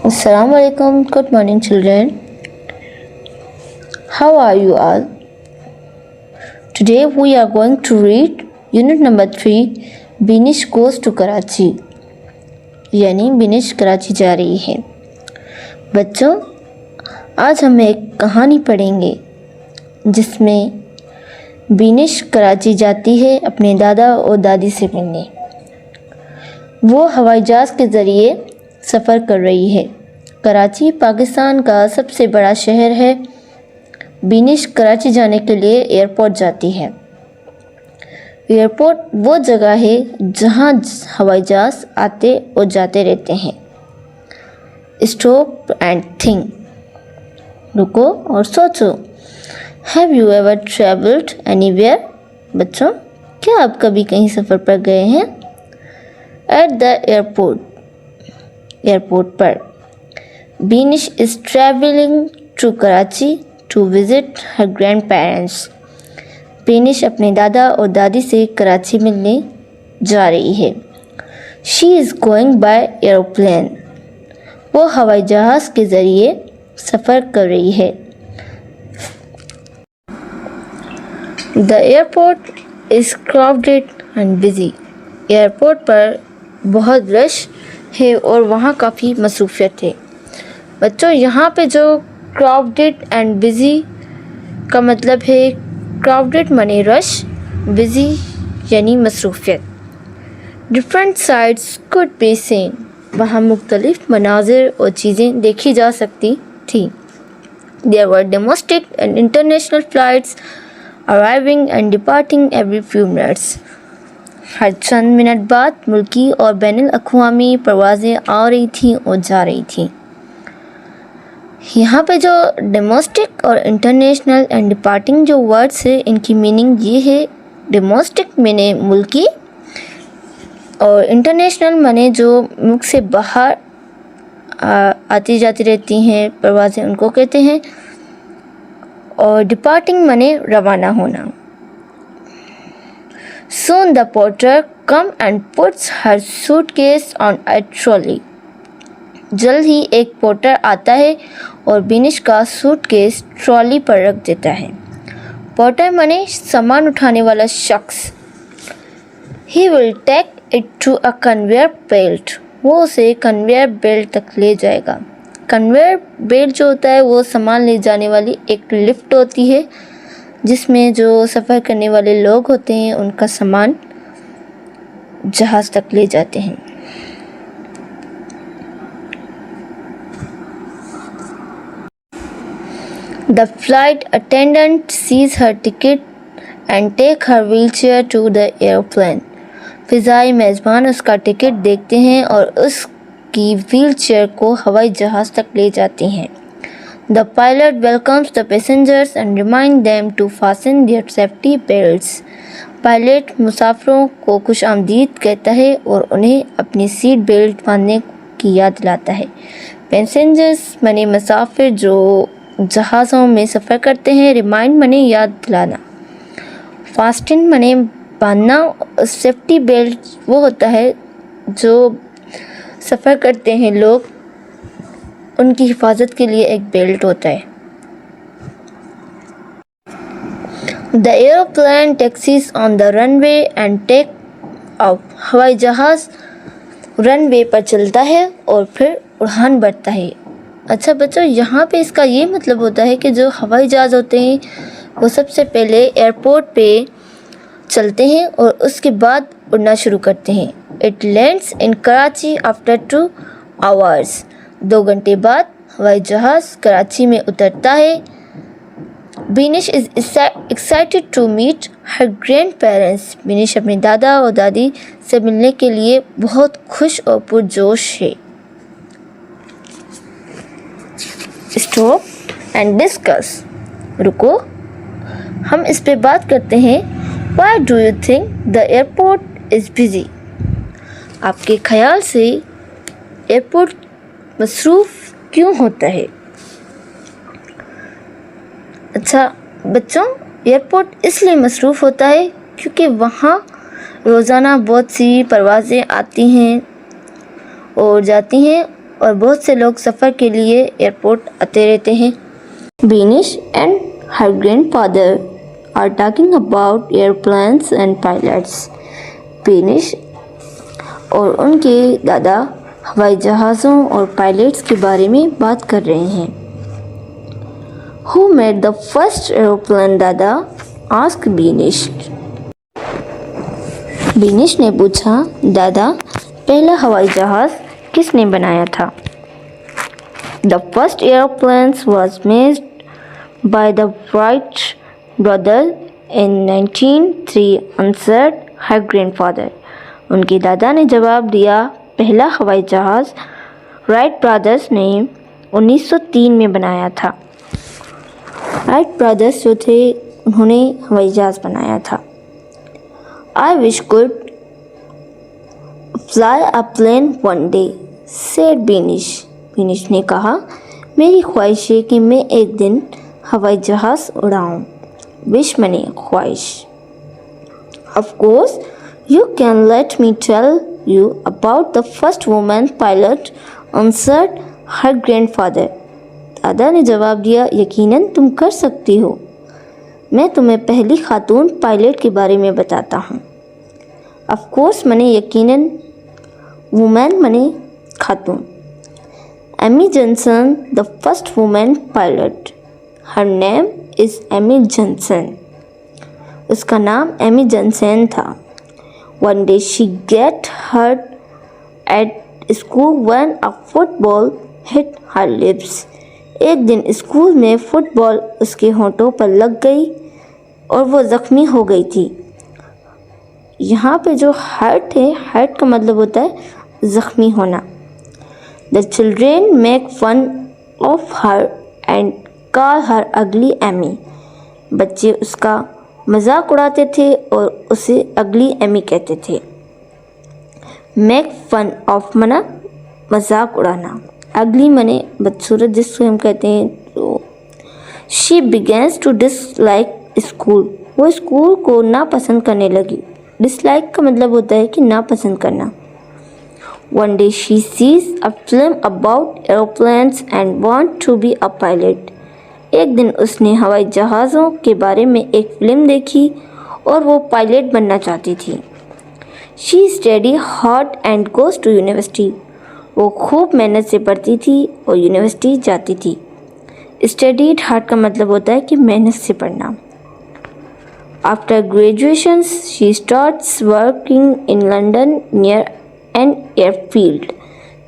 Assalamu alaikum. Good morning, children. How are you all? Today we are going to read unit number 3. Binish goes to Karachi. यानी बिनिश कराची जा रही है। बच्चों, आज हम एक कहानी पढ़ेंगे जिसमें बिनिश कराची जाती है अपने दादा और दादी से मिलने। वो हवाई जहाज़ के ज़रिए सफ़र कर रही है। कराची पाकिस्तान का सबसे बड़ा शहर है। बिनिश कराची जाने के लिए एयरपोर्ट जाती है। एयरपोर्ट वो जगह है जहाँ हवाई जहाज़ आते और जाते रहते हैं। स्टॉप एंड थिंक, रुको और सोचो। Have you ever travelled anywhere? बच्चों, क्या आप कभी कहीं सफ़र पर गए हैं? एट द एयरपोर्ट पर Binish is travelling to Karachi to visit her grandparents. Binish अपने दादा और दादी से कराची मिलने जा रही है। She is going by aeroplane. वो हवाई जहाज़ के ज़रिए सफ़र कर रही है। The airport is crowded and busy. Airport पर बहुत रश है और वहाँ काफ़ी मसरूफ़ियत है। बच्चों, यहाँ पे जो क्राउडेड एंड बिज़ी का मतलब है, क्राउडेड माने रश, बिज़ी यानी मसरूफ़ियत। Different sites could be seen. वहाँ मुख्तलिफ मनाज़िर और चीज़ें देखी जा सकती थी। There were domestic and international flights arriving and departing every few minutes. हर चंद मिनट बाद मुल्की और बैनुल अक़वामी परवाज़ें आ रही थीं और जा रही थीं। यहाँ पे जो डोमेस्टिक और इंटरनेशनल एंड डिपार्टिंग जो वर्ड्स है, इनकी मीनिंग ये है, डोमेस्टिक माने मुल्की और इंटरनेशनल माने जो मुल्क से बाहर आती जाती रहती हैं परवाज़ें, उनको कहते हैं, और डिपार्टिंग माने रवाना होना। Soon the porter come and puts her suitcase on a trolley. जल्द ही एक पोर्टर आता है और बिनिश का सूटकेस ट्रॉली पर रख देता है। पोर्टर माने सामान उठाने वाला शख्स। He will take it to a conveyor belt. वो उसे कन्वेयर बेल्ट तक ले जाएगा। कन्वेयर बेल्ट जो होता है वो सामान ले जाने वाली एक लिफ्ट होती है जिसमें जो सफ़र करने वाले लोग होते हैं उनका सामान जहाज़ तक ले जाते हैं। The flight attendant sees her ticket and take her wheelchair to the airplane. फ़िज़ाई मेज़बान उसका टिकट देखते हैं और उसकी व्हीलचेयर को हवाई जहाज़ तक ले जाती हैं। The pilot welcomes the passengers and reminds them to fasten their safety belts. Pilot मुसाफिरों को खुश आमदीद कहता है और उन्हें अपनी सीट बेल्ट बांधने की याद दिलाता है। पैसेंजर्स माने मुसाफिर जो जहाज़ों में सफ़र करते हैं। रिमाइंड माने याद दिलाना। फास्टन माने बांधना। सेफ्टी बेल्ट वो होता है जो सफ़र करते हैं लोग, उनकी हिफाजत के लिए एक बेल्ट होता है। The airplane taxis on the runway and take off. हवाई जहाज़ रनवे पर चलता है और फिर उड़ान भरता है। अच्छा बच्चों, यहाँ पे इसका ये मतलब होता है कि जो हवाई जहाज़ होते हैं वो सबसे पहले एयरपोर्ट पे चलते हैं और उसके बाद उड़ना शुरू करते हैं। It lands in Karachi after 2 hours. 2 घंटे बाद हवाई जहाज़ कराची में उतरता है। Binish is excited to meet her grandparents. Binish अपने दादा और दादी से मिलने के लिए बहुत खुश और पुरजोश है। स्टॉप एंड डिस्कस, रुको, हम इस पे बात करते हैं। Why do you think the airport is busy? आपके ख्याल से एयरपोर्ट मसरूफ़ क्यों होता है? अच्छा बच्चों, एयरपोर्ट इसलिए मसरूफ़ होता है क्योंकि वहाँ रोज़ाना बहुत सी परवाज़ें आती हैं और जाती हैं और बहुत से लोग सफ़र के लिए एयरपोर्ट आते रहते हैं। Benish and her grandfather are talking about airplanes and pilots. Benish और उनके दादा हवाई जहाज़ों और पायलट्स के बारे में बात कर रहे हैं। Who made the first aeroplane, दादा? asked बेनिश। बेनिश ने पूछा, दादा पहला हवाई जहाज़ किसने बनाया था? The first airplanes was made by the Wright brothers in 1903, answered her grandfather. उनके दादा ने जवाब दिया, पहला हवाई जहाज़ राइट ब्रदर्स ने 1903 में बनाया था। राइट ब्रदर्स जो थे उन्होंने हवाई जहाज़ बनाया था। I wish could fly a plane one day, said बेनिश। Benish ने कहा, मेरी ख्वाहिश है कि मैं एक दिन हवाई जहाज़ उड़ाऊं। विश मने ख्वाहिश। Of course, you can let me tell you about the first woman pilot, answered her grandfather. दादा ने जवाब दिया, यकीनन तुम कर सकती हो। मैं तुम्हें पहली खातून पायलट के बारे में बताता हूँ। Of course मने यकीनन, woman मने खातून। Amy Johnson, the first woman pilot. Her name is Amy Johnson. उसका नाम एमी जॉनसन था। One day she got hurt at school when a football hit her lips. एक दिन स्कूल में फुटबॉल उसके होंठों पर लग गई और वो ज़ख्मी हो गई थी। यहाँ पे जो हर्ट है, हर्ट का मतलब होता है ज़ख्मी होना। The children make fun of her and call her ugly Amy. बच्चे उसका मजाक उड़ाते थे और उसे अगली एमी कहते थे। मेक फन ऑफ मना मजाक उड़ाना, अगली मने बदसूरत जिसको हम कहते हैं। तो she begins to dislike school, वो स्कूल को नापसंद करने लगी। डिसलाइक का मतलब होता है कि नापसंद करना। One day she sees a film about aeroplanes and want to be a pilot. एक दिन उसने हवाई जहाज़ों के बारे में एक फ़िल्म देखी और वो पायलट बनना चाहती थी। She study hard and goes to university. वो खूब मेहनत से पढ़ती थी और यूनिवर्सिटी जाती थी। स्टडीड हार्ड का मतलब होता है कि मेहनत से पढ़ना। After graduation she starts working in London near an airfield.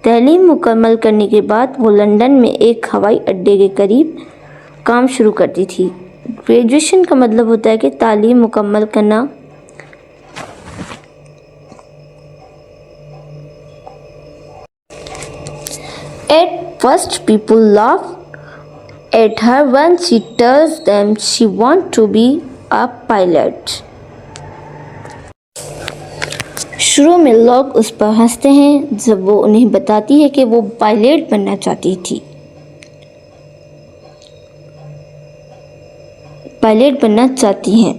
तालीम मुकम्मल करने के बाद वो लंदन में एक हवाई अड्डे के करीब काम शुरू करती थी। ग्रेजुएशन का मतलब होता है कि तालीम मुकम्मल करना। At first people laugh at her when she tells them she wants to be a pilot. शुरू में लोग उस पर हंसते हैं जब वो उन्हें बताती है कि वो पायलट बनना चाहती थी। पायलट बनना चाहती हैं।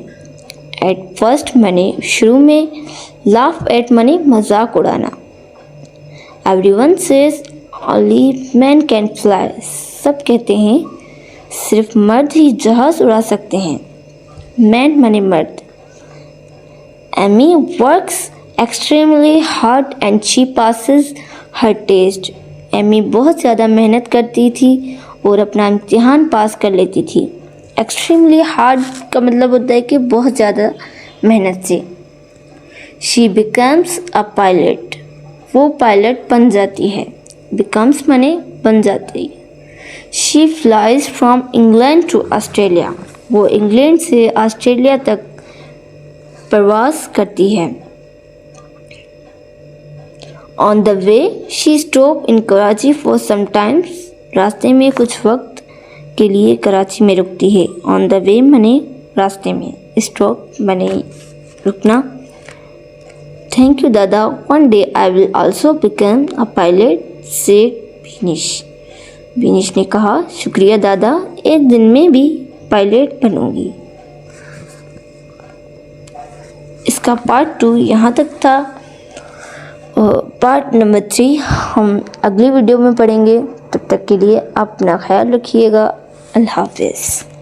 एट फर्स्ट मने शुरू में, लाफ एट मने मजाक उड़ाना। Everyone says only man can fly, सब कहते हैं सिर्फ मर्द ही जहाज़ उड़ा सकते हैं। मैन मने मर्द। Amy works extremely hard and she passes her test. Amy बहुत ज़्यादा मेहनत करती थी और अपना इम्तिहान पास कर लेती थी। एक्सट्रीमली हार्ड का मतलब होता है कि बहुत ज़्यादा मेहनत से। शी बिकम्स अ पायलट, वो पायलट बन जाती है। बिकम्स माने बन जाती। She flies from England to Australia, वो इंग्लैंड से ऑस्ट्रेलिया तक प्रवास करती है। On the way she stop in Karachi for some times, रास्ते में कुछ वक्त के लिए कराची में रुकती है। ऑन द वे मने रास्ते में, स्टॉप मने रुकना। Thank you dada, one day I will also become a pilot, said Benish. Benish ने कहा, शुक्रिया दादा, एक दिन में भी पायलट बनूंगी। इसका पार्ट 2 यहाँ तक था। पार्ट नंबर 3 हम अगली वीडियो में पढ़ेंगे। तब तक के लिए अपना ख्याल रखिएगा। अल्लाह हाफिज़।